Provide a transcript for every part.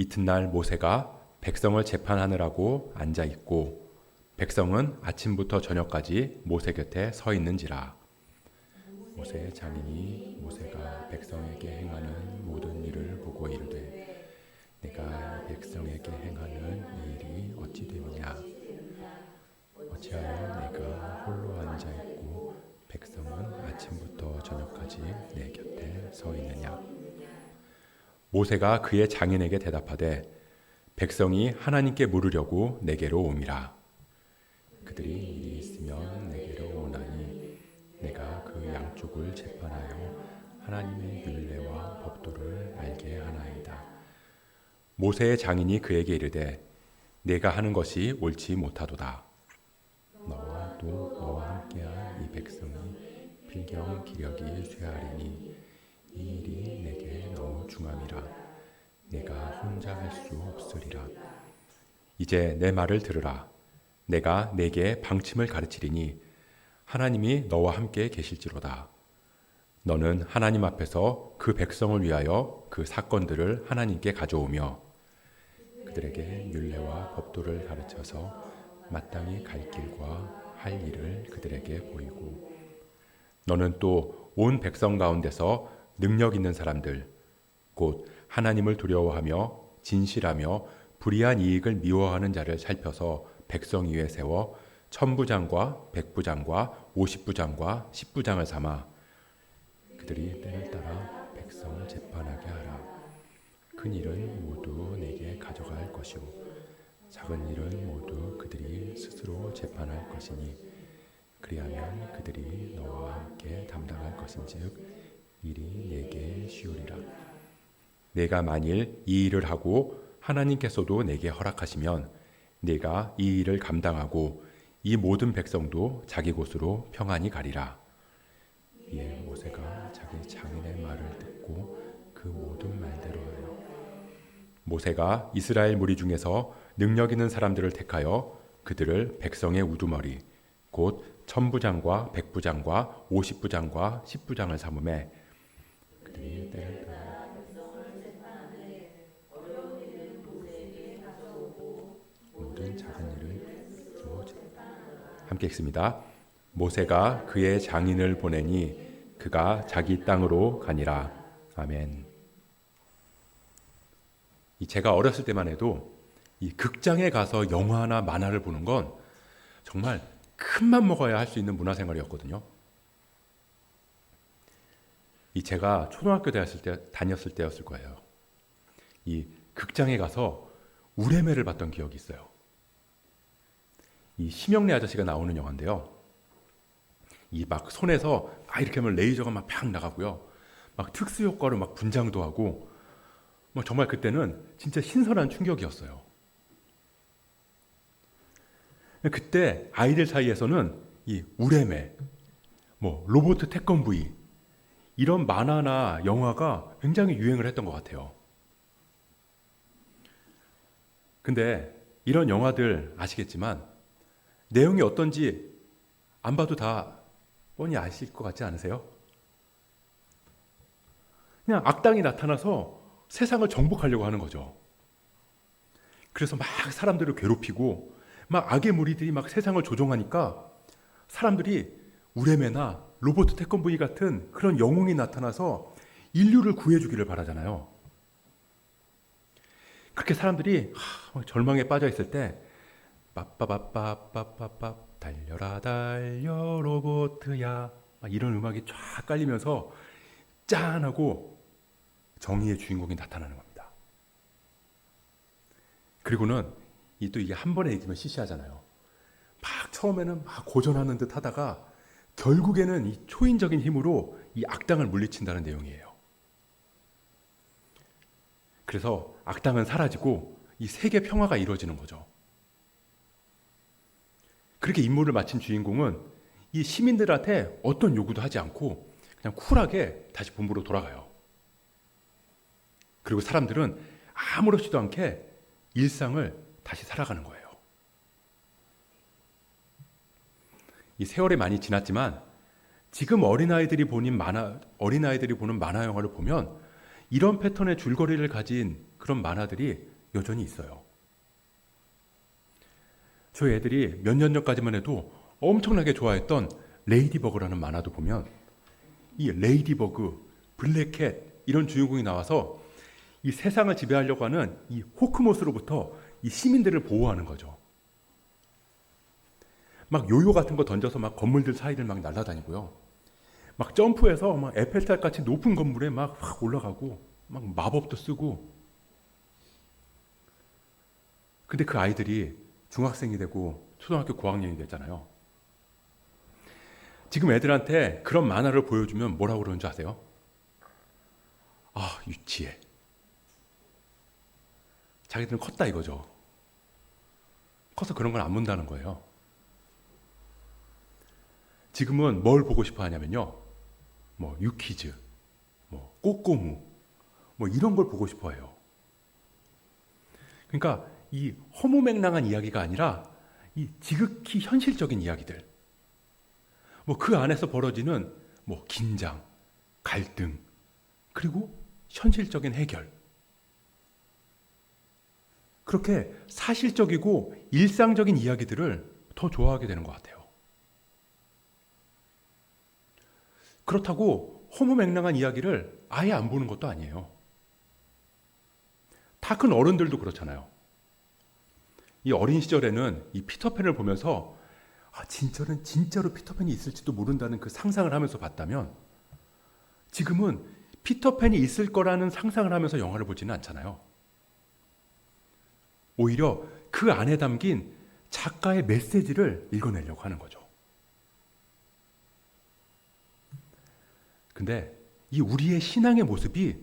이튿날 모세가 백성을 재판하느라고 앉아 있고 백성은 아침부터 저녁까지 모세 곁에 서 있는지라. 모세의 장인이 모세가 백성에게 행하는 모든 일을 보고 이르되 내가 백성에게 행하는 이 일이 어찌 됨이냐. 어찌하여 내가 홀로 앉아 있고 백성은 아침부터 저녁까지 내 곁에 서 있느냐. 모세가 그의 장인에게 대답하되 백성이 하나님께 물으려고 내게로 옴이라. 그들이 일이 있으면 내게로 오나니 내가 그 양쪽을 재판하여 하나님의 율례와 법도를 알게 하나이다. 모세의 장인이 그에게 이르되 내가 하는 것이 옳지 못하도다. 너와 또 너와 함께한 이 백성이 필경 기력이 쇠하리니 이 일이 내게 너무 중함이라. 내가 혼자 할 수 없으리라. 이제 내 말을 들으라. 내가 네게 방침을 가르치리니 하나님이 너와 함께 계실지로다. 너는 하나님 앞에서 그 백성을 위하여 그 사건들을 하나님께 가져오며 그들에게 율례와 법도를 가르쳐서 마땅히 갈 길과 할 일을 그들에게 보이고 너는 또 온 백성 가운데서 능력 있는 사람들 곧 하나님을 두려워하며 진실하며 불의한 이익을 미워하는 자를 살펴서 백성 위에 세워 천부장과 백부장과 50부장과 10부장을 삼아 그들이 때를 따라 백성을 재판하게 하라. 큰 일은 모두 내게 가져갈 것이요 작은 일은 모두 그들이 스스로 재판할 것이니 그리하면 그들이 너와 함께 담당할 것인즉 일이 내게 쉬우리라. 내가 만일 이 일을 하고 하나님께서도 내게 허락하시면 내가 이 일을 감당하고 이 모든 백성도 자기 곳으로 평안히 가리라. 이에 모세가 자기 장인의 말을 듣고 그 모든 말대로 하여 모세가 이스라엘 무리 중에서 능력 있는 사람들을 택하여 그들을 백성의 우두머리 곧 천부장과 백부장과 50부장과 10부장을 삼음에 그들이 때를 따라 모든 작은 일을 주로 함께 읽습니다. 모세가 그의 장인을 보내니 그가 자기 땅으로 가니라. 아멘. 제가 어렸을 때만 해도 이 극장에 가서 영화나 만화를 보는 건 정말 큰맘 먹어야 할 수 있는 문화생활이었거든요. 제가 초등학교 다녔을 때였을 거예요. 이 극장에 가서 우레메를 봤던 기억이 있어요. 이 심영래 아저씨가 나오는 영화인데요. 이 막 손에서 이렇게 하면 레이저가 막 팍 나가고요. 막 특수 효과로 막 분장도 하고 막 정말 그때는 진짜 신선한 충격이었어요. 그때 아이들 사이에서는 이 우레메, 로보트 태권브이 이런 만화나 영화가 굉장히 유행을 했던 것 같아요. 근데 이런 영화들 아시겠지만 내용이 어떤지 안 봐도 다 뻔히 아실 것 같지 않으세요? 그냥 악당이 나타나서 세상을 정복하려고 하는 거죠. 그래서 막 사람들을 괴롭히고 막 악의 무리들이 막 세상을 조종하니까 사람들이 우레메나 로버트 태권브이 같은 그런 영웅이 나타나서 인류를 구해주기를 바라잖아요. 그렇게 사람들이 절망에 빠져 있을 때 빠빠빠빠빠빠빠 달려라 달려 로보트야 이런 음악이 쫙 깔리면서 짠하고 정의의 주인공이 나타나는 겁니다. 그리고는 또 이게 한 번에 읽으면 시시하잖아요. 막 처음에는 막 고전하는 듯 하다가 결국에는 이 초인적인 힘으로 이 악당을 물리친다는 내용이에요. 그래서 악당은 사라지고 이 세계 평화가 이루어지는 거죠. 그렇게 임무를 마친 주인공은 이 시민들한테 어떤 요구도 하지 않고 그냥 쿨하게 다시 본부로 돌아가요. 그리고 사람들은 아무렇지도 않게 일상을 다시 살아가는 거예요. 이 세월이 많이 지났지만 지금 어린아이들이 보는 만화 영화를 보면 이런 패턴의 줄거리를 가진 그런 만화들이 여전히 있어요. 저희 애들이 몇 년 전까지만 해도 엄청나게 좋아했던 레이디버그라는 만화도 보면 이 레이디버그, 블랙캣 이런 주인공이 나와서 이 세상을 지배하려고 하는 이 호크모스로부터 이 시민들을 보호하는 거죠. 막 요요 같은 거 던져서 막 건물들 사이를 막 날아다니고요. 막 점프해서 막 에펠탑 같이 높은 건물에 막 확 올라가고 막 마법도 쓰고. 근데 그 아이들이 중학생이 되고 초등학교 고학년이 됐잖아요. 지금 애들한테 그런 만화를 보여주면 뭐라고 그러는 줄 아세요? 아, 유치해. 자기들은 컸다 이거죠. 커서 그런 걸 안 본다는 거예요. 지금은 뭘 보고 싶어 하냐면요. 뭐 유퀴즈, 뭐 꼬꼬무, 뭐 이런 걸 보고 싶어 해요. 그러니까 이 허무맹랑한 이야기가 아니라 이 지극히 현실적인 이야기들. 뭐 그 안에서 벌어지는 뭐 긴장, 갈등, 그리고 현실적인 해결. 그렇게 사실적이고 일상적인 이야기들을 더 좋아하게 되는 것 같아요. 그렇다고 허무맹랑한 이야기를 아예 안 보는 것도 아니에요. 다 큰 어른들도 그렇잖아요. 이 어린 시절에는 이 피터팬을 보면서 진짜로 피터팬이 있을지도 모른다는 그 상상을 하면서 봤다면 지금은 피터팬이 있을 거라는 상상을 하면서 영화를 보지는 않잖아요. 오히려 그 안에 담긴 작가의 메시지를 읽어내려고 하는 거죠. 근데 이 우리의 신앙의 모습이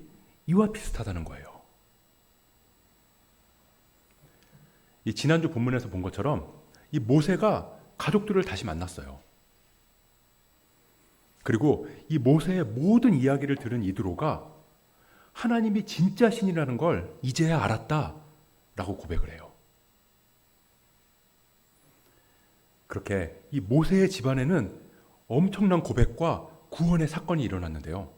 이와 비슷하다는 거예요. 이 지난주 본문에서 본 것처럼 이 모세가 가족들을 다시 만났어요. 그리고 이 모세의 모든 이야기를 들은 이드로가 하나님이 진짜 신이라는 걸 이제야 알았다라고 고백을 해요. 그렇게 이 모세의 집안에는 엄청난 고백과 구원의 사건이 일어났는데요.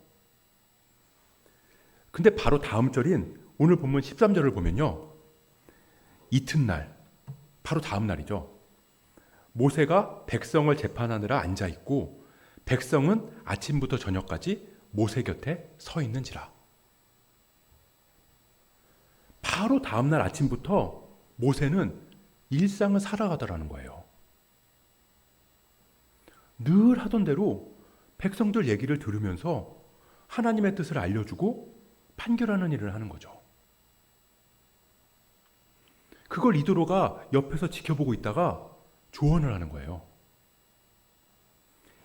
근데 바로 다음 절인 오늘 본문 13절을 보면요. 이튿날, 바로 다음 날이죠. 모세가 백성을 재판하느라 앉아있고 백성은 아침부터 저녁까지 모세 곁에 서 있는지라. 바로 다음 날 아침부터 모세는 일상을 살아가더라는 거예요. 늘 하던 대로 백성들 얘기를 들으면서 하나님의 뜻을 알려주고 판결하는 일을 하는 거죠. 그걸 이드로가 옆에서 지켜보고 있다가 조언을 하는 거예요.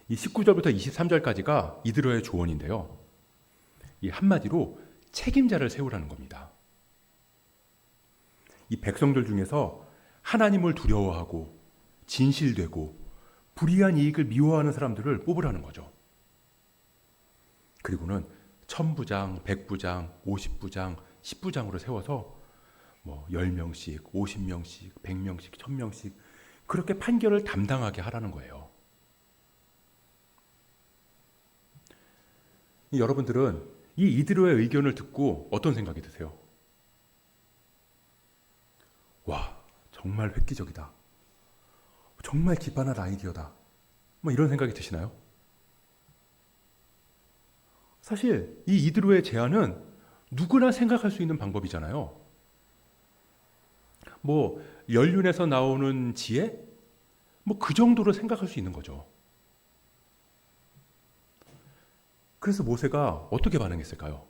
이 19절부터 23절까지가 이드로의 조언인데요. 이 한마디로 책임자를 세우라는 겁니다. 이 백성들 중에서 하나님을 두려워하고 진실되고 불의한 이익을 미워하는 사람들을 뽑으라는 거죠. 그리고는 1000부장, 100부장, 50부장, 10부장으로 세워서 뭐 10명씩, 50명씩, 100명씩, 1000명씩 그렇게 판결을 담당하게 하라는 거예요. 여러분들은 이 이드로의 의견을 듣고 어떤 생각이 드세요? 와, 정말 획기적이다. 정말 기발한 아이디어다. 뭐 이런 생각이 드시나요? 사실 이 이드로의 제안은 누구나 생각할 수 있는 방법이잖아요. 뭐 연륜에서 나오는 지혜? 뭐 그 정도로 생각할 수 있는 거죠. 그래서 모세가 어떻게 반응했을까요?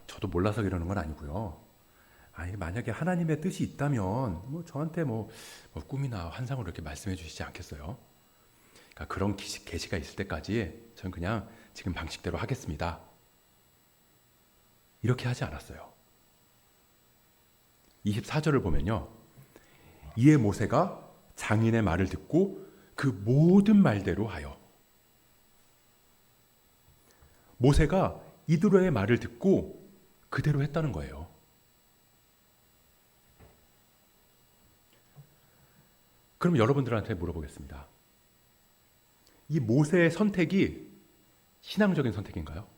저도 몰라서 이러는 건 아니고요. 만약에 하나님의 뜻이 있다면 뭐 저한테 뭐 꿈이나 환상으로 이렇게 말씀해 주시지 않겠어요? 그러니까 그런 계시가 있을 때까지 저는 그냥 지금 방식대로 하겠습니다. 이렇게 하지 않았어요. 24절을 보면요. 이에 모세가 장인의 말을 듣고 그 모든 말대로 하여. 모세가 이드로의 말을 듣고 그대로 했다는 거예요. 그럼 여러분들한테 물어보겠습니다. 이 모세의 선택이 신앙적인 선택인가요?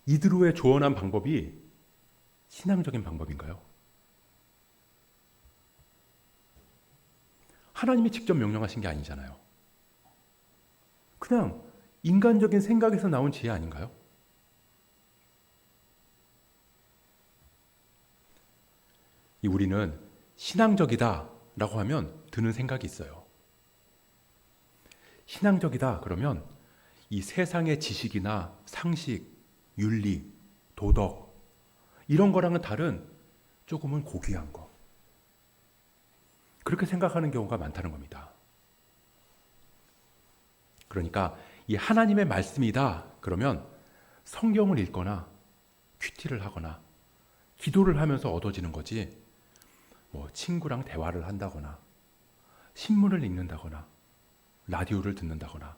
이드로의 조언한 방법이 신앙적인 방법인가요? 하나님이 직접 명령하신 게 아니잖아요. 그냥 인간적인 생각에서 나온 지혜 아닌가요? 우리는 신앙적이다라고 하면 드는 생각이 있어요. 신앙적이다 그러면 이 세상의 지식이나 상식, 윤리, 도덕 이런 거랑은 다른 조금은 고귀한 거. 그렇게 생각하는 경우가 많다는 겁니다. 그러니까 이 하나님의 말씀이다 그러면 성경을 읽거나 큐티를 하거나 기도를 하면서 얻어지는 거지 뭐 친구랑 대화를 한다거나 신문을 읽는다거나 라디오를 듣는다거나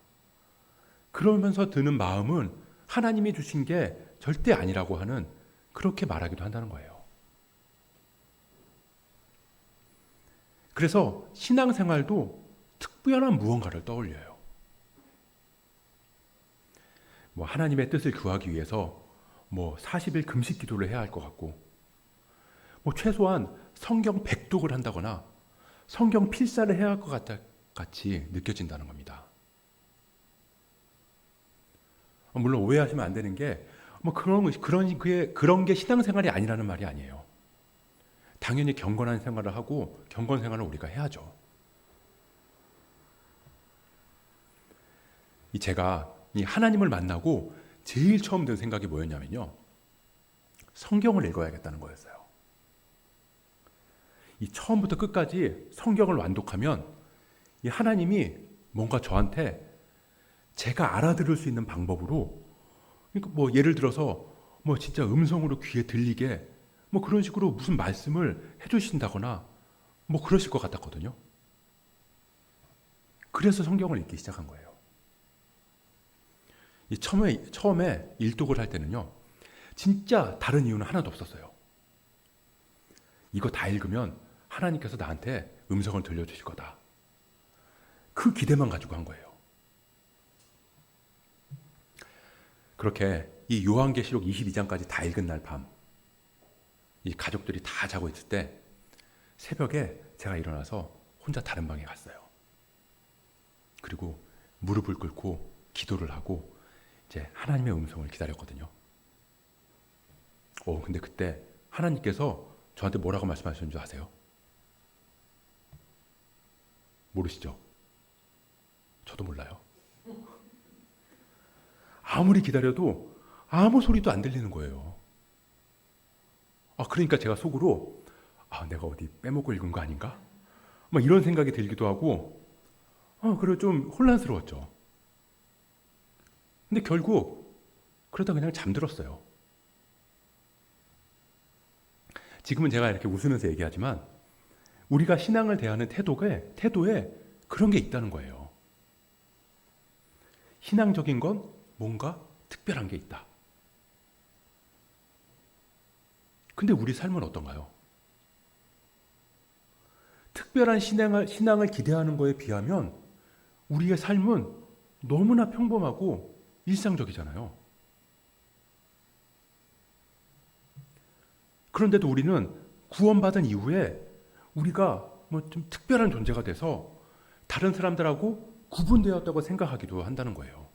그러면서 드는 마음은 하나님이 주신 게 절대 아니라고 하는 그렇게 말하기도 한다는 거예요. 그래서 신앙생활도 특별한 무언가를 떠올려요. 뭐 하나님의 뜻을 구하기 위해서 뭐 40일 금식 기도를 해야 할 것 같고 뭐 최소한 성경 백독을 한다거나 성경 필사를 해야 할 것 같이 느껴진다는 겁니다. 물론 오해하시면 안 되는 게 뭐 그런 게 신앙생활이 아니라는 말이 아니에요. 당연히 경건한 생활을 하고 경건 생활을 우리가 해야죠. 제가 이 하나님을 만나고 제일 처음 든 생각이 뭐였냐면요. 성경을 읽어야겠다는 거였어요. 이 처음부터 끝까지 성경을 완독하면 이 하나님이 뭔가 저한테 제가 알아들을 수 있는 방법으로 그러니까 뭐 예를 들어서 뭐 진짜 음성으로 귀에 들리게 뭐 그런 식으로 무슨 말씀을 해주신다거나 뭐 그러실 것 같았거든요. 그래서 성경을 읽기 시작한 거예요. 이 처음에 일독을 할 때는요. 진짜 다른 이유는 하나도 없었어요. 이거 다 읽으면 하나님께서 나한테 음성을 들려주실 거다. 그 기대만 가지고 한 거예요. 그렇게 이 요한계시록 22장까지 다 읽은 날 밤, 이 가족들이 다 자고 있을 때 새벽에 제가 일어나서 혼자 다른 방에 갔어요. 그리고 무릎을 꿇고 기도를 하고 이제 하나님의 음성을 기다렸거든요. 근데 그때 하나님께서 저한테 뭐라고 말씀하셨는 줄 아세요? 모르시죠? 저도 몰라요. 아무리 기다려도 아무 소리도 안 들리는 거예요. 그러니까 제가 속으로 내가 어디 빼먹고 읽은 거 아닌가? 막 이런 생각이 들기도 하고 그리고 좀 혼란스러웠죠. 근데 결국 그러다 그냥 잠들었어요. 지금은 제가 이렇게 웃으면서 얘기하지만 우리가 신앙을 대하는 태도에 그런 게 있다는 거예요. 신앙적인 건 뭔가 특별한 게 있다. 근데 우리 삶은 어떤가요? 특별한 신앙을 기대하는 거에 비하면 우리의 삶은 너무나 평범하고 일상적이잖아요. 그런데도 우리는 구원받은 이후에 우리가 뭐 좀 특별한 존재가 돼서 다른 사람들하고 구분되었다고 생각하기도 한다는 거예요.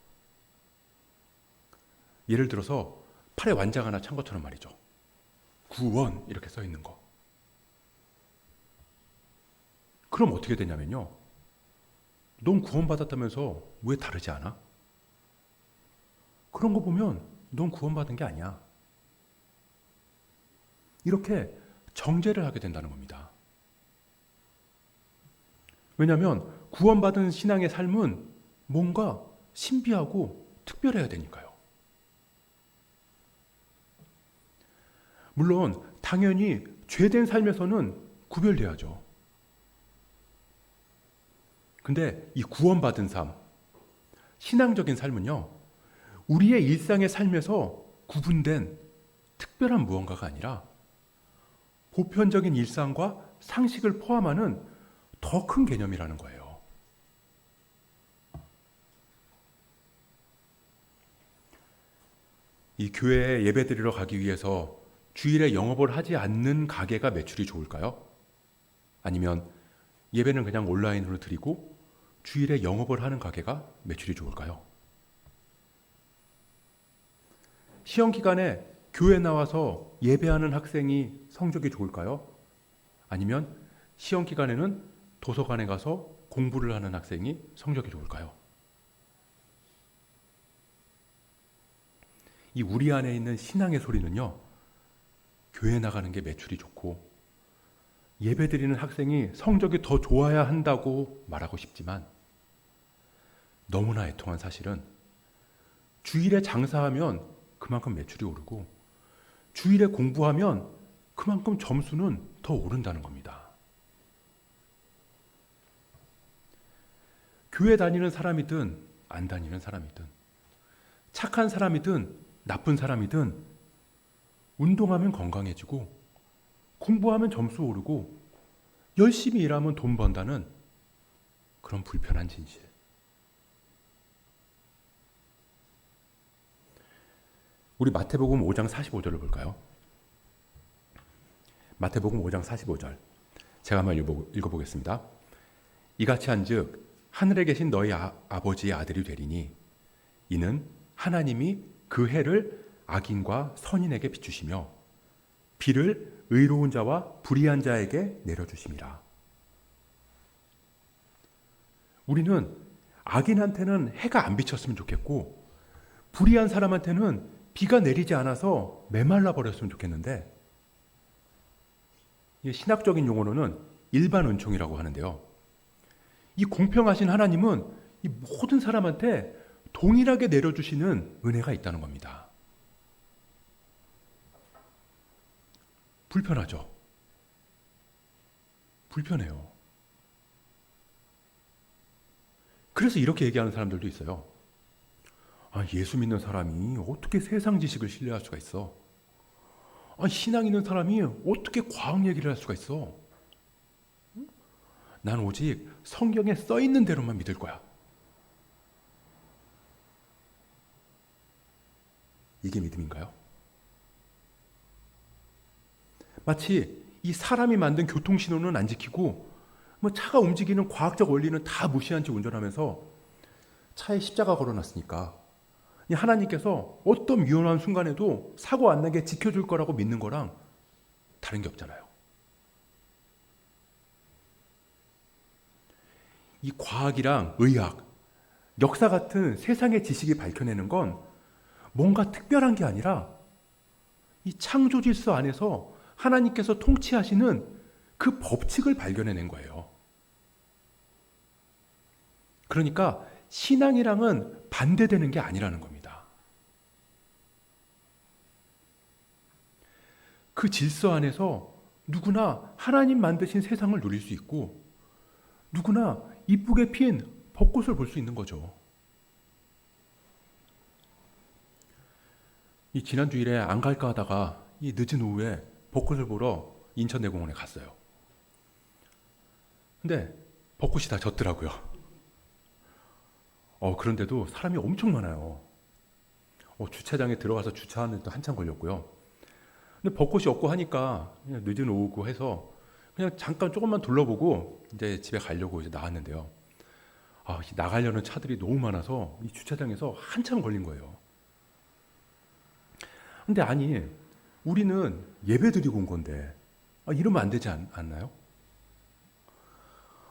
예를 들어서 팔에 완장 하나 찬 것처럼 말이죠. 구원 이렇게 써 있는 거. 그럼 어떻게 되냐면요. 넌 구원받았다면서 왜 다르지 않아? 그런 거 보면 넌 구원받은 게 아니야. 이렇게 정죄를 하게 된다는 겁니다. 왜냐하면 구원받은 신앙의 삶은 뭔가 신비하고 특별해야 되니까요. 물론 당연히 죄된 삶에서는 구별돼야죠. 근데 이 구원받은 삶, 신앙적인 삶은요. 우리의 일상의 삶에서 구분된 특별한 무언가가 아니라 보편적인 일상과 상식을 포함하는 더 큰 개념이라는 거예요. 이 교회에 예배드리러 가기 위해서 주일에 영업을 하지 않는 가게가 매출이 좋을까요? 아니면 예배는 그냥 온라인으로 드리고 주일에 영업을 하는 가게가 매출이 좋을까요? 시험 기간에 교회 나와서 예배하는 학생이 성적이 좋을까요? 아니면 시험 기간에는 도서관에 가서 공부를 하는 학생이 성적이 좋을까요? 이 우리 안에 있는 신앙의 소리는요, 교회 나가는 게 매출이 좋고 예배드리는 학생이 성적이 더 좋아야 한다고 말하고 싶지만 너무나 애통한 사실은 주일에 장사하면 그만큼 매출이 오르고 주일에 공부하면 그만큼 점수는 더 오른다는 겁니다. 교회 다니는 사람이든 안 다니는 사람이든 착한 사람이든 나쁜 사람이든 운동하면 건강해지고 공부하면 점수 오르고 열심히 일하면 돈 번다는 그런 불편한 진실. 우리 마태복음 5장 45절을 볼까요? 마태복음 5장 45절. 제가 한번 읽어보겠습니다. 이같이 한즉 하늘에 계신 너희 아버지의 아들이 되리니 이는 하나님이 그 해를 악인과 선인에게 비추시며 비를 의로운 자와 불의한 자에게 내려주심이라. 우리는 악인한테는 해가 안 비쳤으면 좋겠고 불의한 사람한테는 비가 내리지 않아서 메말라 버렸으면 좋겠는데, 신학적인 용어로는 일반 은총이라고 하는데요. 이 공평하신 하나님은 이 모든 사람한테 동일하게 내려주시는 은혜가 있다는 겁니다. 불편하죠? 불편해요. 그래서 이렇게 얘기하는 사람들도 있어요. 예수 믿는 사람이 어떻게 세상 지식을 신뢰할 수가 있어? 신앙 있는 사람이 어떻게 과학 얘기를 할 수가 있어? 난 오직 성경에 써 있는 대로만 믿을 거야. 이게 믿음인가요? 마치 이 사람이 만든 교통신호는 안 지키고 차가 움직이는 과학적 원리는 다 무시한 채 운전하면서 차에 십자가 걸어놨으니까 하나님께서 어떤 위험한 순간에도 사고 안 나게 지켜줄 거라고 믿는 거랑 다른 게 없잖아요. 이 과학이랑 의학, 역사 같은 세상의 지식이 밝혀내는 건 뭔가 특별한 게 아니라 이 창조 질서 안에서 하나님께서 통치하시는 그 법칙을 발견해낸 거예요. 그러니까 신앙이랑은 반대되는 게 아니라는 겁니다. 그 질서 안에서 누구나 하나님 만드신 세상을 누릴 수 있고 누구나 이쁘게 핀 벚꽃을 볼 수 있는 거죠. 이 지난 주일에 안 갈까 하다가 이 늦은 오후에 벚꽃을 보러 인천대공원에 갔어요. 근데 벚꽃이 다 졌더라고요. 그런데도 사람이 엄청 많아요. 주차장에 들어가서 주차하는데도 한참 걸렸고요. 근데 벚꽃이 없고 하니까 그냥 늦은 오후고 해서 그냥 잠깐 조금만 둘러보고 이제 집에 가려고 이제 나왔는데요. 나가려는 차들이 너무 많아서 이 주차장에서 한참 걸린 거예요. 근데 우리는 예배 드리고 온 건데 이러면 안 되지 않나요?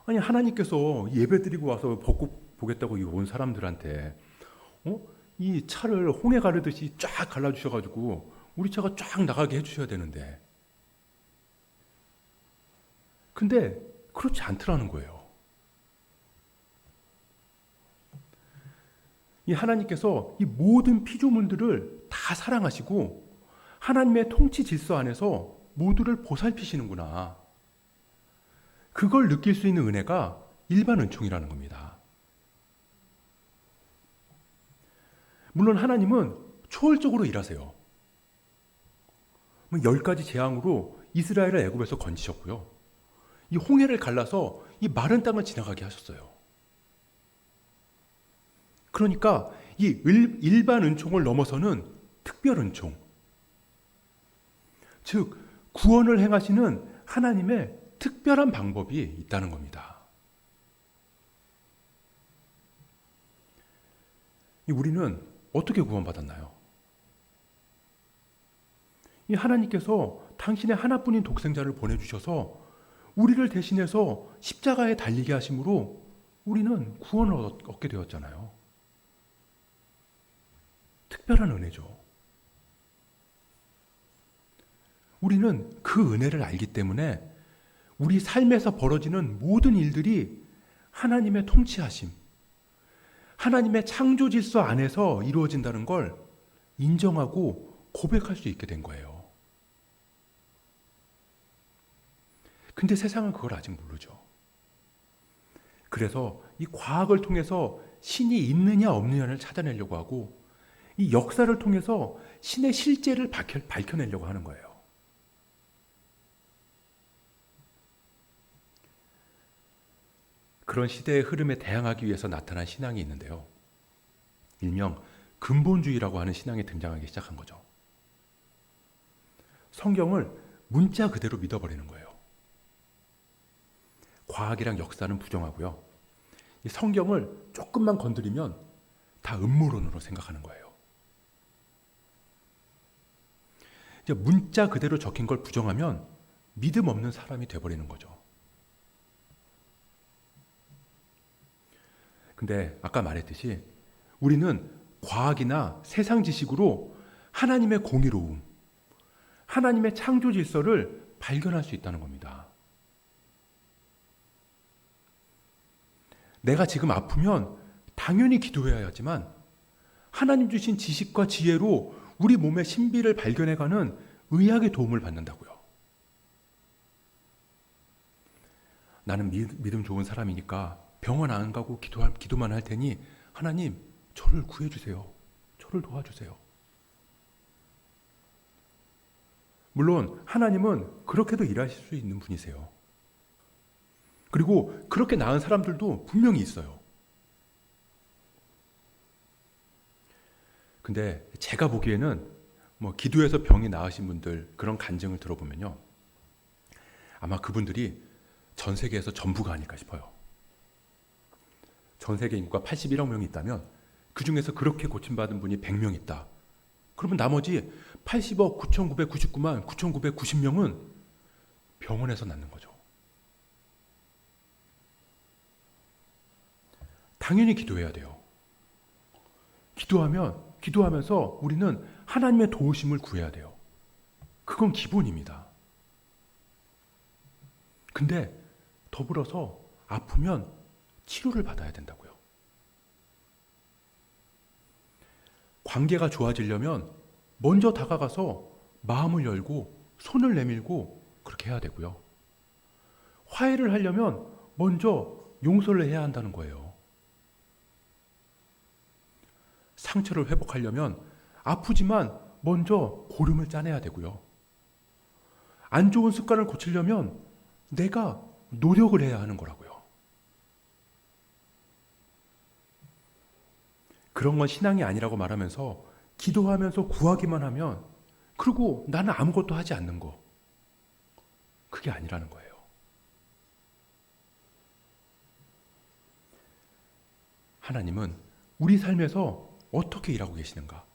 하나님께서 예배 드리고 와서 벚꽃 보겠다고 온 사람들한테 이 차를 홍해 가르듯이 쫙 갈라주셔가지고 우리 차가 쫙 나가게 해주셔야 되는데, 근데 그렇지 않더라는 거예요. 이 하나님께서 이 모든 피조물들을 다 사랑하시고 하나님의 통치 질서 안에서 모두를 보살피시는구나. 그걸 느낄 수 있는 은혜가 일반 은총이라는 겁니다. 물론 하나님은 초월적으로 일하세요. 10가지 재앙으로 이스라엘을 애굽에서 건지셨고요. 이 홍해를 갈라서 이 마른 땅을 지나가게 하셨어요. 그러니까 이 일반 은총을 넘어서는 특별 은총, 즉 구원을 행하시는 하나님의 특별한 방법이 있다는 겁니다. 우리는 어떻게 구원받았나요? 이 하나님께서 당신의 하나뿐인 독생자를 보내주셔서 우리를 대신해서 십자가에 달리게 하심으로 우리는 구원을 얻게 되었잖아요. 특별한 은혜죠. 우리는 그 은혜를 알기 때문에 우리 삶에서 벌어지는 모든 일들이 하나님의 통치하심, 하나님의 창조 질서 안에서 이루어진다는 걸 인정하고 고백할 수 있게 된 거예요. 근데 세상은 그걸 아직 모르죠. 그래서 이 과학을 통해서 신이 있느냐 없느냐를 찾아내려고 하고 이 역사를 통해서 신의 실제를 밝혀내려고 하는 거예요. 그런 시대의 흐름에 대항하기 위해서 나타난 신앙이 있는데요. 일명 근본주의라고 하는 신앙이 등장하기 시작한 거죠. 성경을 문자 그대로 믿어버리는 거예요. 과학이랑 역사는 부정하고요. 이 성경을 조금만 건드리면 다 음모론으로 생각하는 거예요. 이제 문자 그대로 적힌 걸 부정하면 믿음 없는 사람이 돼버리는 거죠. 근데 아까 말했듯이 우리는 과학이나 세상 지식으로 하나님의 공의로움, 하나님의 창조 질서를 발견할 수 있다는 겁니다. 내가 지금 아프면 당연히 기도해야 하지만 하나님 주신 지식과 지혜로 우리 몸의 신비를 발견해가는 의학의 도움을 받는다고요. 나는 믿음 좋은 사람이니까 병원 안 가고 기도만 할 테니 하나님 저를 구해주세요. 저를 도와주세요. 물론 하나님은 그렇게도 일하실 수 있는 분이세요. 그리고 그렇게 나은 사람들도 분명히 있어요. 근데 제가 보기에는 기도해서 병이 나으신 분들 그런 간증을 들어보면요. 아마 그분들이 전 세계에서 전부가 아닐까 싶어요. 전 세계 인구가 81억 명이 있다면 그 중에서 그렇게 고침받은 분이 100명 있다. 그러면 나머지 80억 9,999만 9,990명은 병원에서 낫는 거죠. 당연히 기도해야 돼요. 기도하면서 우리는 하나님의 도우심을 구해야 돼요. 그건 기본입니다. 근데 더불어서 아프면 치료를 받아야 된다고요. 관계가 좋아지려면 먼저 다가가서 마음을 열고 손을 내밀고 그렇게 해야 되고요. 화해를 하려면 먼저 용서를 해야 한다는 거예요. 상처를 회복하려면 아프지만 먼저 고름을 짜내야 되고요. 안 좋은 습관을 고치려면 내가 노력을 해야 하는 거라고요. 그런 건 신앙이 아니라고 말하면서 기도하면서 구하기만 하면 그리고 나는 아무것도 하지 않는 거 그게 아니라는 거예요. 하나님은 우리 삶에서 어떻게 일하고 계시는가?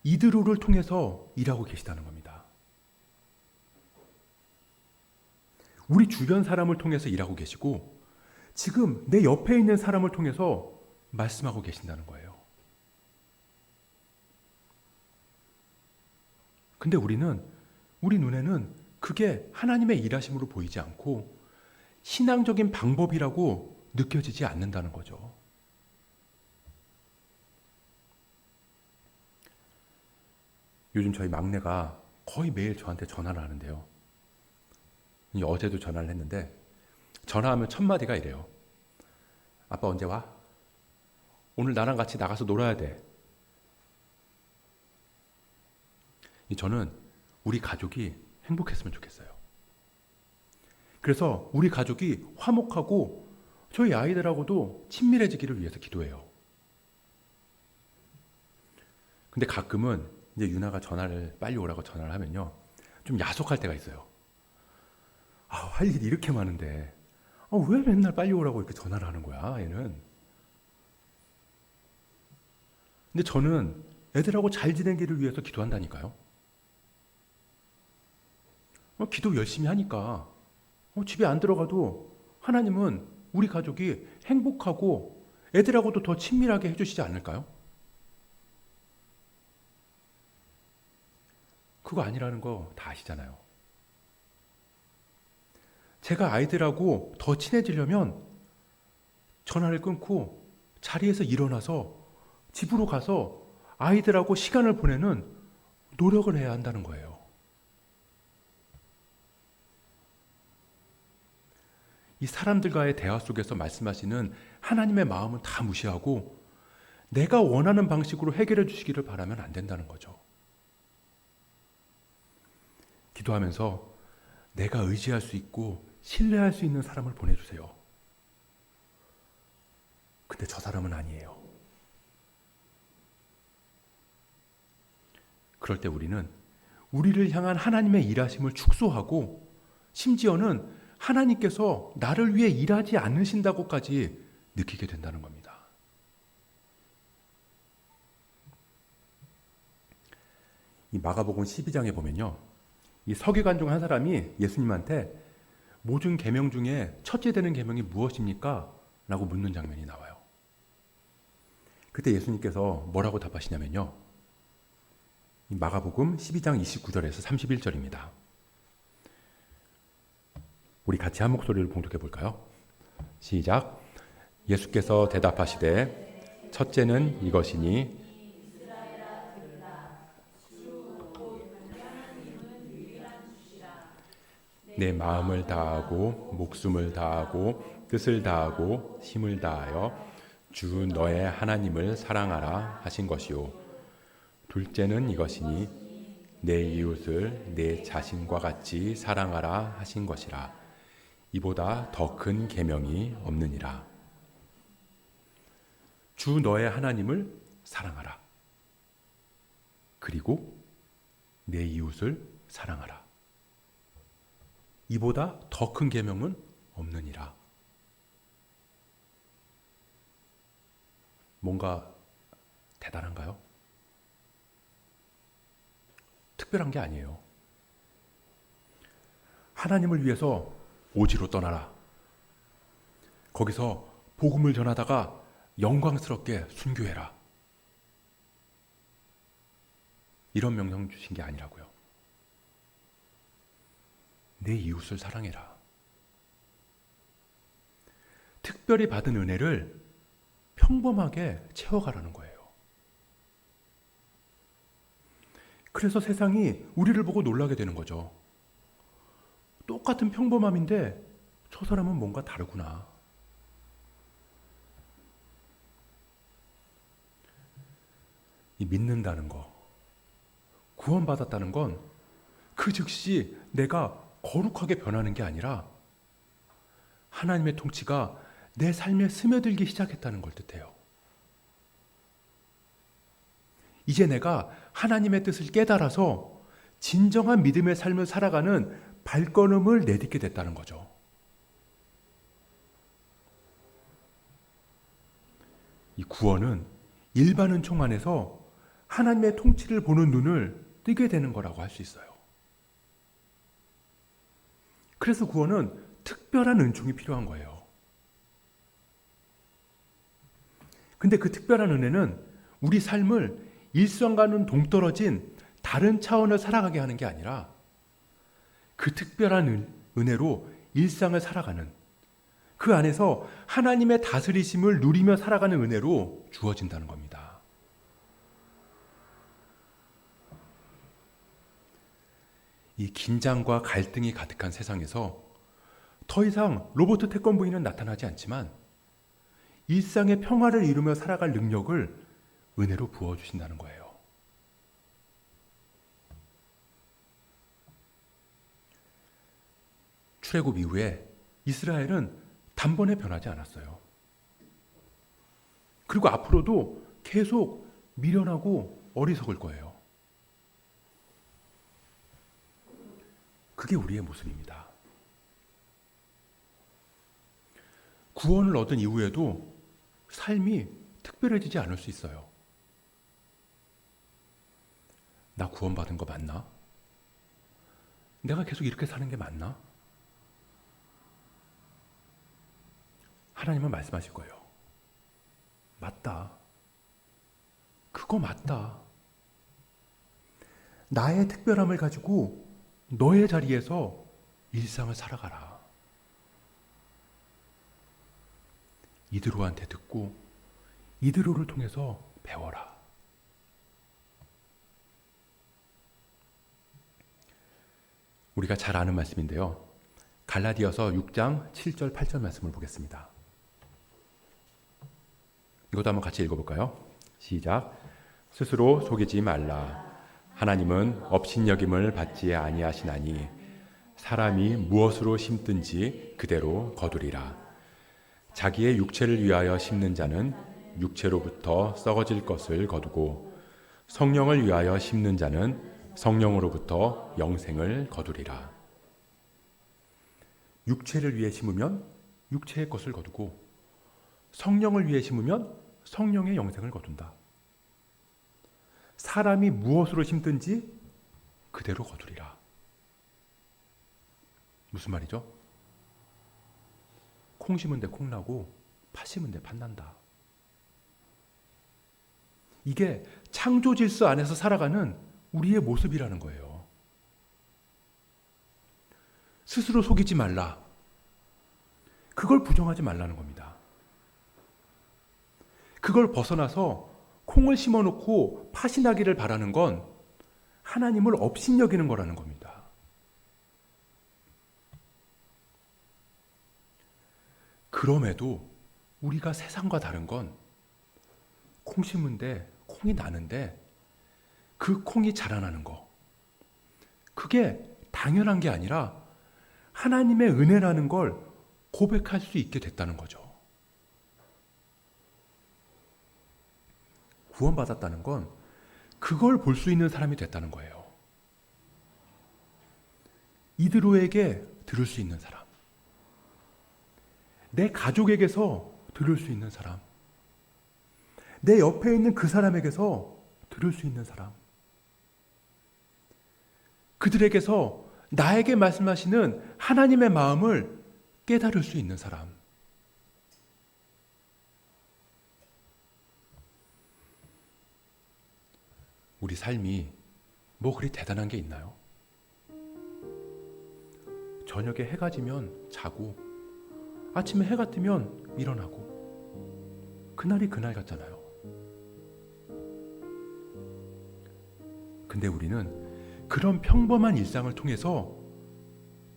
이드로를 통해서 일하고 계시다는 겁니다. 우리 주변 사람을 통해서 일하고 계시고 지금 내 옆에 있는 사람을 통해서 말씀하고 계신다는 거예요. 근데 우리 눈에는 그게 하나님의 일하심으로 보이지 않고 신앙적인 방법이라고 느껴지지 않는다는 거죠. 요즘 저희 막내가 거의 매일 저한테 전화를 하는데요. 어제도 전화를 했는데 전화하면 첫 마디가 이래요. 아빠 언제 와? 오늘 나랑 같이 나가서 놀아야 돼. 저는 우리 가족이 행복했으면 좋겠어요. 그래서 우리 가족이 화목하고 저희 아이들하고도 친밀해지기를 위해서 기도해요. 근데 가끔은 이제 유나가 빨리 오라고 전화를 하면요, 좀 야속할 때가 있어요. 할 일이 이렇게 많은데 왜 맨날 빨리 오라고 이렇게 전화를 하는 거야, 얘는. 근데 저는 애들하고 잘 지내기를 위해서 기도한다니까요. 기도 열심히 하니까 집에 안 들어가도 하나님은 우리 가족이 행복하고 애들하고도 더 친밀하게 해주시지 않을까요? 그거 아니라는 거 다 아시잖아요. 제가 아이들하고 더 친해지려면 전화를 끊고 자리에서 일어나서 집으로 가서 아이들하고 시간을 보내는 노력을 해야 한다는 거예요. 이 사람들과의 대화 속에서 말씀하시는 하나님의 마음은 다 무시하고 내가 원하는 방식으로 해결해 주시기를 바라면 안 된다는 거죠. 기도하면서 내가 의지할 수 있고 신뢰할 수 있는 사람을 보내주세요. 근데 저 사람은 아니에요. 그럴 때 우리는 우리를 향한 하나님의 일하심을 축소하고 심지어는 하나님께서 나를 위해 일하지 않으신다고까지 느끼게 된다는 겁니다. 이 마가복음 12장에 보면요, 이 서기관 중 한 사람이 예수님한테 모든 계명 중에 첫째 되는 계명이 무엇입니까? 라고 묻는 장면이 나와요. 그때 예수님께서 뭐라고 답하시냐면요, 이 마가복음 12장 29절에서 31절입니다. 우리 같이 한 목소리를 봉독해 볼까요? 시작. 예수께서 대답하시되 첫째는 이것이니 내 마음을 다하고 목숨을 다하고 뜻을 다하고 힘을 다하여 주 너의 하나님을 사랑하라 하신 것이요. 둘째는 이것이니 내 이웃을 내 자신과 같이 사랑하라 하신 것이라. 이보다 더 큰 계명이 없느니라. 주 너의 하나님을 사랑하라. 그리고 내 이웃을 사랑하라. 이보다 더 큰 계명은 없느니라. 뭔가 대단한가요? 특별한 게 아니에요. 하나님을 위해서 오지로 떠나라. 거기서 복음을 전하다가 영광스럽게 순교해라. 이런 명령 주신 게 아니라고요. 내 이웃을 사랑해라. 특별히 받은 은혜를 평범하게 채워가라는 거예요. 그래서 세상이 우리를 보고 놀라게 되는 거죠. 똑같은 평범함인데 저 사람은 뭔가 다르구나. 이 믿는다는 거, 구원받았다는 건 그 즉시 내가 거룩하게 변하는 게 아니라 하나님의 통치가 내 삶에 스며들기 시작했다는 걸 뜻해요. 이제 내가 하나님의 뜻을 깨달아서 진정한 믿음의 삶을 살아가는 발걸음을 내딛게 됐다는 거죠. 이 구원은 일반 은총 안에서 하나님의 통치를 보는 눈을 뜨게 되는 거라고 할 수 있어요. 그래서 구원은 특별한 은총이 필요한 거예요. 근데 그 특별한 은혜는 우리 삶을 일상과는 동떨어진 다른 차원을 살아가게 하는 게 아니라 그 특별한 은혜로 일상을 살아가는, 그 안에서 하나님의 다스리심을 누리며 살아가는 은혜로 주어진다는 겁니다. 이 긴장과 갈등이 가득한 세상에서 더 이상 로버트 태권브이는 나타나지 않지만 일상의 평화를 이루며 살아갈 능력을 은혜로 부어주신다는 거예요. 출애굽 이후에 이스라엘은 단번에 변하지 않았어요. 그리고 앞으로도 계속 미련하고 어리석을 거예요. 그게 우리의 모습입니다. 구원을 얻은 이후에도 삶이 특별해지지 않을 수 있어요. 나 구원받은 거 맞나? 내가 계속 이렇게 사는 게 맞나? 하나님은 말씀하실 거예요. 맞다. 그거 맞다. 나의 특별함을 가지고 너의 자리에서 일상을 살아가라. 이드로한테 듣고 이드로를 통해서 배워라. 우리가 잘 아는 말씀인데요. 갈라디아서 6장 7절 8절 말씀을 보겠습니다. 이것도 한번 같이 읽어볼까요? 시작. 스스로 속이지 말라. 하나님은 업신여김을 받지 아니하시나니 사람이 무엇으로 심든지 그대로 거두리라. 자기의 육체를 위하여 심는 자는 육체로부터 썩어질 것을 거두고 성령을 위하여 심는 자는 성령으로부터 영생을 거두리라. 육체를 위해 심으면 육체의 것을 거두고 성령을 위해 심으면 성령의 영생을 거둔다. 사람이 무엇으로 심든지 그대로 거두리라. 무슨 말이죠? 콩 심은 데 콩 나고 팥 심은 데 팥 난다. 이게 창조 질서 안에서 살아가는 우리의 모습이라는 거예요. 스스로 속이지 말라. 그걸 부정하지 말라는 겁니다. 그걸 벗어나서 콩을 심어놓고 팥이 나기를 바라는 건 하나님을 업신여기는 거라는 겁니다. 그럼에도 우리가 세상과 다른 건 콩 심은데 콩이 나는데 그 콩이 자라나는 거, 그게 당연한 게 아니라 하나님의 은혜라는 걸 고백할 수 있게 됐다는 거죠. 구원받았다는 건 그걸 볼 수 있는 사람이 됐다는 거예요. 이드로에게 들을 수 있는 사람, 내 가족에게서 들을 수 있는 사람, 내 옆에 있는 그 사람에게서 들을 수 있는 사람, 그들에게서 나에게 말씀하시는 하나님의 마음을 깨달을 수 있는 사람. 우리 삶이 뭐 그리 대단한 게 있나요? 저녁에 해가 지면 자고 아침에 해가 뜨면 일어나고 그날이 그날 같잖아요. 근데 우리는 그런 평범한 일상을 통해서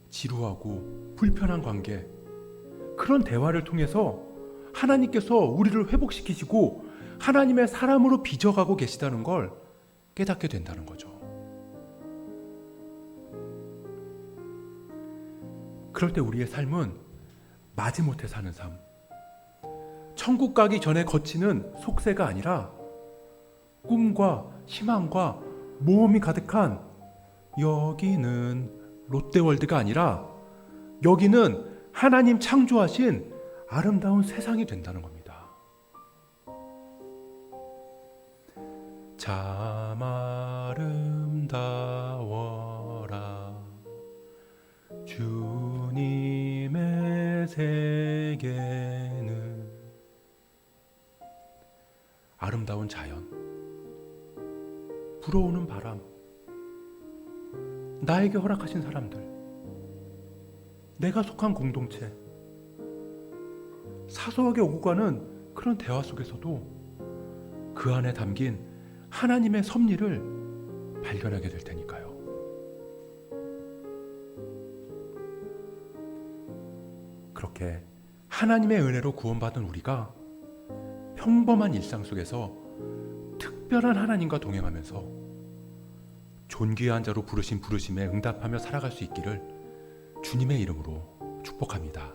지루하고 불편한 관계, 그런 대화를 통해서 하나님께서 우리를 회복시키시고 하나님의 사람으로 빚어가고 계시다는 걸 깨닫게 된다는 거죠. 그럴 때 우리의 삶은 마지못해 사는 삶, 천국 가기 전에 거치는 속세가 아니라 꿈과 희망과 모험이 가득한 여기는 롯데월드가 아니라 여기는 하나님 창조하신 아름다운 세상이 된다는 겁니다. 참 아름다워라 주님의 세계는. 아름다운 자연, 불어오는 바람, 나에게 허락하신 사람들, 내가 속한 공동체, 사소하게 오고 가는 그런 대화 속에서도 그 안에 담긴 하나님의 섭리를 발견하게 될 테니까요. 그렇게 하나님의 은혜로 구원받은 우리가 평범한 일상 속에서 특별한 하나님과 동행하면서 존귀한 자로 부르신 부르심에 응답하며 살아갈 수 있기를 주님의 이름으로 축복합니다.